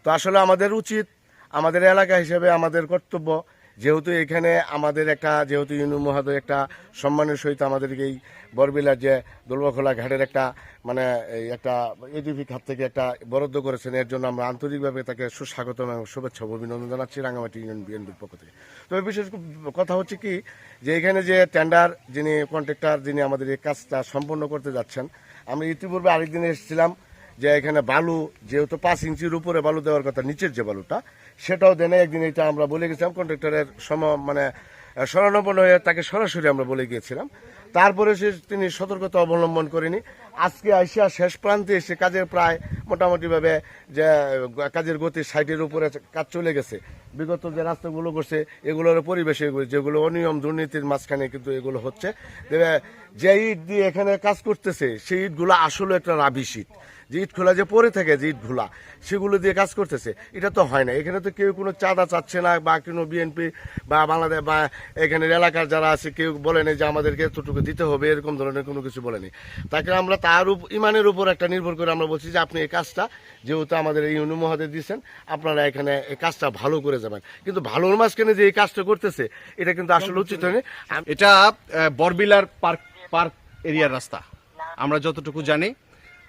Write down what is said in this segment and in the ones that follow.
তো আসলে আমাদের উচিত, আমাদের এলাকা হিসেবে আমাদের কর্তব্য, যেহেতু এখানে আমাদের একটা, যেহেতু ইউনু মহোদয় একটা সম্মানের সহিত আমাদেরকে এই বরবিলার যে দোলবাখোলা ঘাটের একটা মানে এই একটা এডিপি খাত থেকে একটা বরাদ্দ করেছেন, এর জন্য আমরা আন্তরিকভাবে তাকে সুস্বাগতম এবং শুভেচ্ছা ও অভিনন্দন জানাচ্ছি রাঙ্গামাটি ইউনিয়ন বিএনপির পক্ষ থেকে। তবে বিশেষ কথা হচ্ছে কি, যে এখানে যে টেন্ডার যিনি কন্ট্রাক্টর যিনি আমাদের এই কাজটা সম্পন্ন করতে যাচ্ছেন, আমরা ইতিপূর্বে আরেকদিন এসেছিলাম যে এখানে বালু যেহেতু 5 ইঞ্চির উপরে বালু দেওয়ার কথা, নিচের যে বালুটা সেটাও দেনে একদিন, এটা আমরা বলে গেছিলাম কন্ট্রাক্টরের মানে শরণাপন্ন হয়ে তাকে সরাসরি আমরা বলে গিয়েছিলাম। তারপরে তিনি সতর্কতা অবলম্বন করেনি, আজকে আসিয়া শেষ প্রান্তে এসে কাজের প্রায় মোটামুটিভাবে যে কাজের গতি 60-এর উপরে কাজ চলে গেছে। বিগত যে রাস্তাগুলো করছে এগুলোর পরিবেশে যেগুলো অনিয়ম দুর্নীতির মাঝখানে কিন্তু এগুলো হচ্ছে, যে ইট দিয়ে এখানে কাজ করতেছে সেই ইটগুলো আসলে একটা রাবিশ ইট, যে ইটগুলা যে পড়ে থাকে, যে ইটগুলা সেগুলো দিয়ে কাজ করতেছে, এটা তো হয় না। এখানে তো কেউ কোনো চাঁদা চাচ্ছে না, বা কোনো বিএনপি বা বাংলাদেশ বা এখানের এলাকার যারা আছে কেউ বলেনি যে আমাদেরকে এতটুকু দিতে হবে, এরকম ধরনের কোনো কিছু বলেনি। তাকে আমরা তার ইমানের উপর একটা নির্ভর করে আমরা বলছি যে আপনি এই কাজটা যেহেতু আমাদের এই ইউনু মহোদয় দিচ্ছেন, আপনারা এখানে এই কাজটা ভালো করে যাবেন। কিন্তু ভালোর মাঝখানে যে এই কাজটা করতেছে এটা কিন্তু আসলে উচিত হয়নি। এটা বরবিলার পার্ক এরিয়ার রাস্তা। আমরা যতটুকু জানি,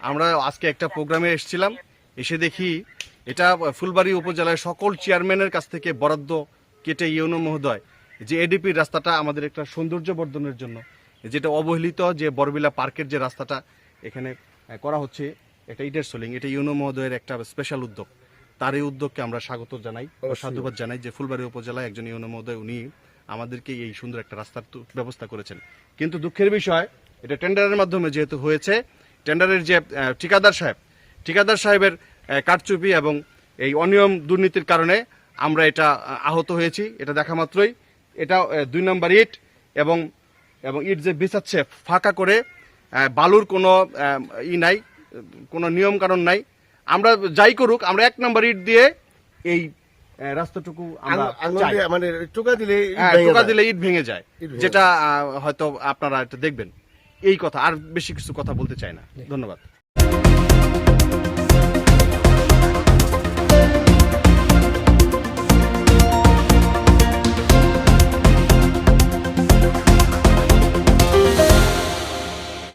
আমরা আজকে একটা প্রোগ্রামে এসেছিলাম, এসে দেখি এটা ফুলবাড়ী উপজেলার সকল চেয়ারম্যানের কাছ থেকে বরাদ্দ কেটে ইউনো মহোদয় যে এডিপির রাস্তাটা আমাদের একটা সৌন্দর্য বর্ধনের জন্য, যেটা অবহেলিত যে বরবিলা পার্কের যে রাস্তাটা এখানে করা হচ্ছে, এটা ইটের সোলিং, এটা ইউনো মহোদয়ের একটা স্পেশাল উদ্যোগ। তার এই উদ্যোগকে আমরা স্বাগত জানাই, সাধুবাদ জানাই যে ফুলবাড়ী উপজেলায় একজন ইউনো মহোদয় উনি আমাদেরকে এই সুন্দর একটা রাস্তার ব্যবস্থা করেছেন। কিন্তু দুঃখের বিষয়, এটা টেন্ডারের মাধ্যমে যেহেতু হয়েছে, টেন্ডারের যে ঠিকাদার সাহেবের কারচুপি এবং এই অনিয়ম দুর্নীতির কারণে আমরা এটা আহত হয়েছি। এটা দেখা মাত্রই এটা 2 নম্বর ইট এবং ইট যে বিছাচ্ছে ফাঁকা করে, বালুর কোনো নাই, কোনো নিয়ম কানুন নাই। আমরা যাই করুক, আমরা 1 নম্বর ইট দিয়ে এই রাস্তাটুকু মানে টোকা দিলে ইট ভেঙে যায়, যেটা হয়তো আপনারা এটা দেখবেন। এই কথা, আর বেশি কিছু কথা বলতে চাই না। ধন্যবাদ।